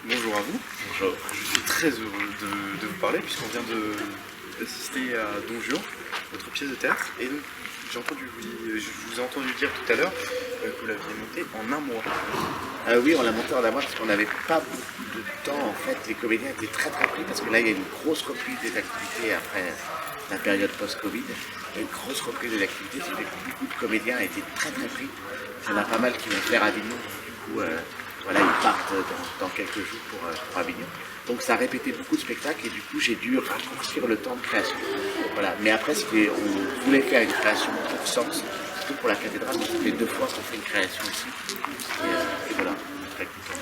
Bonjour à vous. Bonjour. Je suis très heureux de vous parler puisqu'on vient d'assister à Don Juan, votre pièce de théâtre. Et donc, je vous ai entendu dire tout à l'heure que vous l'aviez montée en un mois. Oui, on l'a monté en amont parce qu'on n'avait pas beaucoup de temps. En fait, les comédiens étaient très pris parce que là, il y a une grosse reprise des activités après la période post-Covid. Il y a une grosse reprise des activités, c'est fait que beaucoup de comédiens étaient très pris. Il y en a pas mal qui vont faire Avignon. Du coup, voilà, ils partent dans quelques jours pour Avignon. Donc ça a répété beaucoup de spectacles et du coup j'ai dû raccourcir le temps de création. Voilà. Mais après, on voulait faire une création pour sens, surtout pour la cathédrale, donc ça fait 2 fois qu'on fait une création ici. Et voilà, on est très content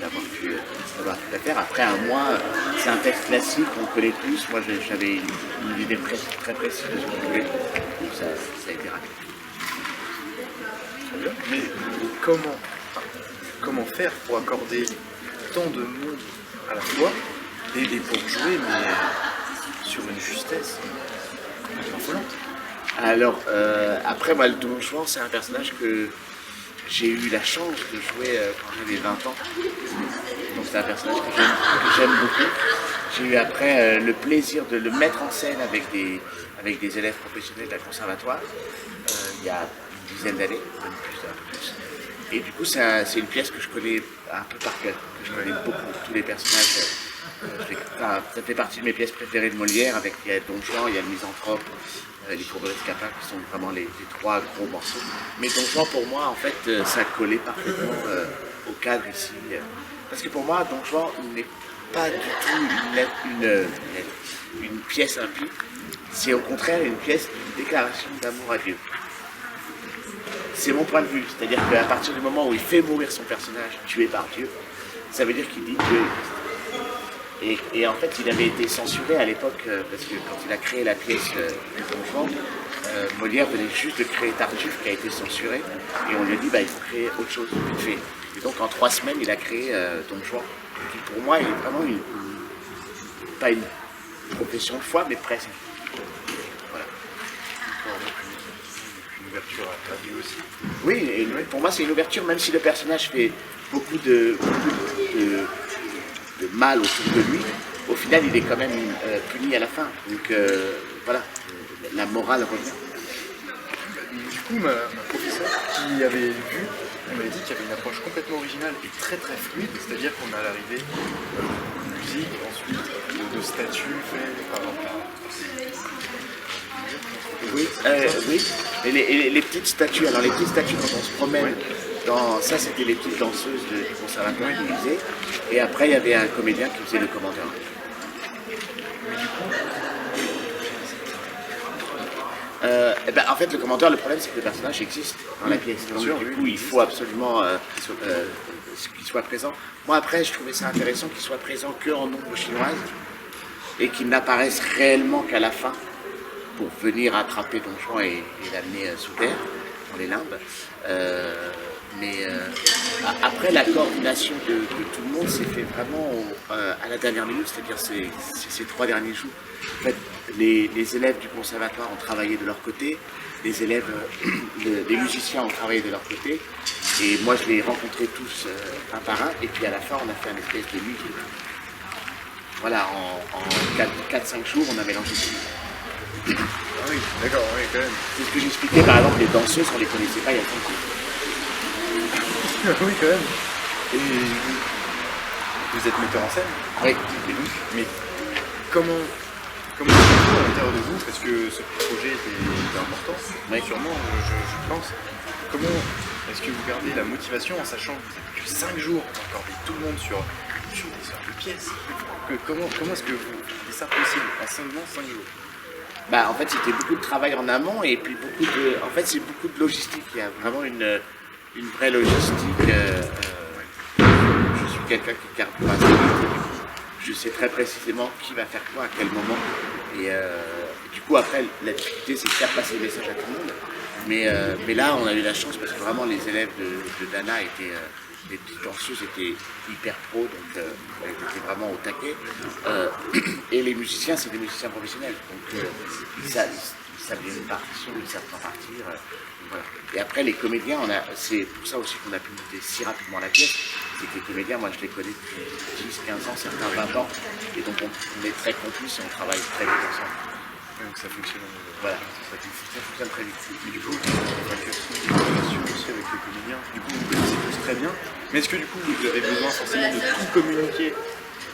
d'avoir pu la faire. Après un mois, c'est un texte classique, on le connaît tous. Moi j'avais une idée très précise de ce qu'on voulait, donc ça a été rapide. Très bien. Mais comment faire pour accorder tant de monde à la fois et pour jouer, mais sur une justesse affolante? Alors, après, moi, le Don Juan, c'est un personnage que j'ai eu la chance de jouer quand j'avais 20 ans. Donc, c'est un personnage que j'aime beaucoup. J'ai eu après le plaisir de le mettre en scène avec des élèves professionnels de la conservatoire il y a une dizaine d'années, même plus, un peu plus. Et du coup, c'est une pièce que je connais un peu par cœur, que je connais beaucoup, tous les personnages. Ça fait partie de mes pièces préférées de Molière, il y a Don Juan, il y a le Misanthrope, les Fourberies de Scapin, qui sont vraiment les 3 gros morceaux. Mais Don Juan, pour moi, en fait, ça collait parfaitement au cadre ici. Parce que pour moi, Don Juan n'est pas du tout une pièce impie, c'est au contraire une pièce d'une déclaration d'amour à Dieu. C'est mon point de vue, c'est-à-dire qu'à partir du moment où il fait mourir son personnage tué par Dieu, ça veut dire qu'il dit Dieu existe. Et en fait, il avait été censuré à l'époque, parce que quand il a créé la pièce de Don Juan, Molière venait juste de créer Tartuffe qui a été censuré, et on lui a dit il faut créer autre chose, vite fait. Et donc en 3 semaines, il a créé Don Juan, qui pour moi est vraiment pas une profession de foi, mais presque. Voilà. Une ouverture à Dieu aussi. Oui, et pour moi c'est une ouverture, même si le personnage fait beaucoup de mal autour de lui, au final il est quand même puni à la fin. Donc voilà, la morale revient. Du coup, ma professeure qui avait vu, elle m'avait dit qu'il y avait une approche complètement originale et très fluide, c'est-à-dire qu'on a l'arrivée de musique, ensuite de statues faites par Oui, oui. Et les petites statues, alors les petites statues quand on se promène, ça c'était les petites danseuses du conservatoire qui faisaient, et après il y avait un comédien qui faisait le commentaire. En fait, le commentaire, le problème, c'est que le personnage existe dans la pièce. Donc, du coup, il faut absolument qu'il soit présent. Moi, après, je trouvais ça intéressant qu'il soit présent qu'en nombre chinoise et qu'il n'apparaisse réellement qu'à la fin pour venir attraper Don Juan et l'amener sous terre, dans les limbes. Après, la coordination de tout le monde s'est fait vraiment à la dernière minute, c'est-à-dire ces 3 derniers jours. En fait, les élèves du conservatoire ont travaillé de leur côté, les musiciens ont travaillé de leur côté, et moi je les ai rencontrés tous un par un, et puis à la fin on a fait une espèce de musique. Voilà, en 4-5 jours on a mélangé tout. Ah oui, d'accord, oui, quand même. C'est ce que j'expliquais, par exemple, les danseuses, on ne les connaissait pas il y a 5 ans. Oui, quand même. Et vous êtes metteur en scène? Oui. Mais comment est-ce à l'intérieur de vous, parce que ce projet était important, sûrement, je pense. Comment est-ce que vous gardez la motivation en sachant que vous n'avez que 5 jours pour accorder tout le monde sur des sortes de pièces? Comment est-ce que vous faites ça possible en seulement 5 jours? En fait, c'était beaucoup de travail en amont et puis c'est beaucoup de logistique. Il y a vraiment une vraie logistique. Je suis quelqu'un qui garde pas ça. Je sais très précisément qui va faire quoi à quel moment. Et du coup, après, la difficulté, c'est de faire passer le message à tout le monde. Mais là, on a eu la chance parce que vraiment, les élèves de Dana étaient... les petites danseuses étaient hyper pro, donc elles étaient vraiment au taquet. Et les musiciens, c'est des musiciens professionnels. Donc ils sabliez une partition, ils savent pas partir. Voilà. Et après, les comédiens, c'est pour ça aussi qu'on a pu monter si rapidement la pièce. C'est que les comédiens, moi je les connais depuis 10, 15 ans, certains 20 ans. Et donc on est très complices et on travaille très vite ensemble. Donc ça fonctionne. Voilà, ça fonctionne très vite. Mais du coup, la question des relations aussi avec les comédiens, du coup, vous connaissez tous très bien. Mais est-ce que du coup, vous avez besoin forcément de tout communiquer,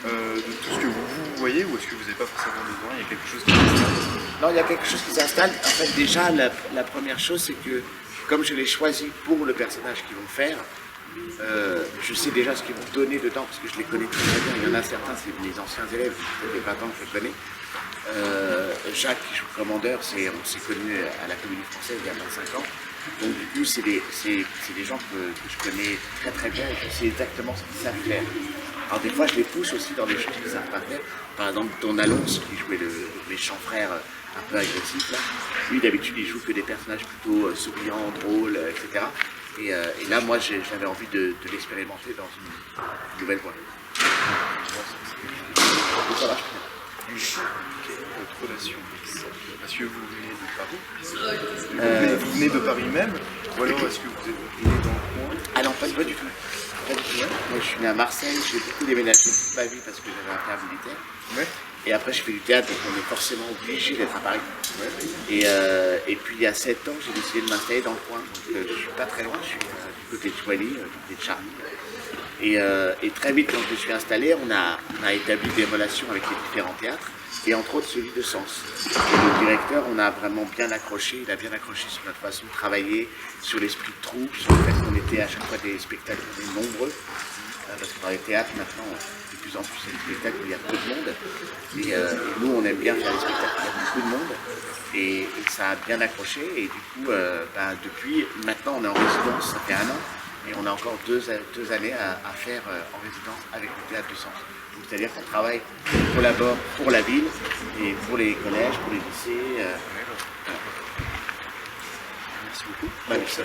de tout ce que vous voyez, ou est-ce que vous n'avez pas forcément besoin? Il y a quelque chose qui s'installe? Non, il y a quelque chose qui s'installe. En fait, déjà, la première chose, c'est que comme je l'ai choisi pour le personnage qu'ils vont faire, je sais déjà ce qu'ils vont donner dedans, parce que je les connais très bien. Il y en a certains, c'est mes anciens élèves, ça fait 20 ans que je les connais. Jacques, qui joue le commandeur, on s'est connus à la Comédie Française il y a 25 ans. Donc du coup, c'est des gens que je connais très très bien et je sais exactement ce qu'ils savent faire. Alors des fois, je les pousse aussi dans des choses qu'ils ne savent pas faire. Par exemple, Don Alonso, qui jouait le méchant frère un peu agressif, là. Lui, d'habitude, il joue que des personnages plutôt souriants, drôles, etc. Et là, moi, j'avais envie de l'expérimenter dans une nouvelle voie. Donc ça marche bien. Votre relation, est-ce que vous venez de Paris? Vous venez de Paris même? Ou alors est-ce que vous êtes né dans le coin? Ah non, pas du tout. Pas du tout. Moi, je suis né à Marseille, j'ai beaucoup déménagé toute ma vie parce que j'avais un père militaire. Ouais. Et après, je fais du théâtre, donc on est forcément obligé d'être à Paris. Ouais. Et puis, il y a 7 ans, j'ai décidé de m'installer dans le coin. Donc, je suis pas très loin, je suis du côté de Choigny, du côté de Charny. Et très vite, quand je me suis installé, on a établi des relations avec les différents théâtres, et entre autres celui de Sens. Et le directeur, on a vraiment bien accroché, il a bien accroché sur notre façon de travailler, sur l'esprit de troupe, sur le fait qu'on était à chaque fois des spectacles nombreux. Parce que dans les théâtres, maintenant, de plus en plus, c'est des spectacles où il y a peu de monde. Et nous, on aime bien faire des spectacles où il y a beaucoup de monde. Et ça a bien accroché. Et du coup, depuis, maintenant, on est en résidence, ça fait 1 an. Et on a encore 2 années à faire en résidence avec le théâtre du Centre. C'est-à-dire qu'on travaille, on collabore pour la ville et pour les collèges, pour les lycées. Merci beaucoup. Merci.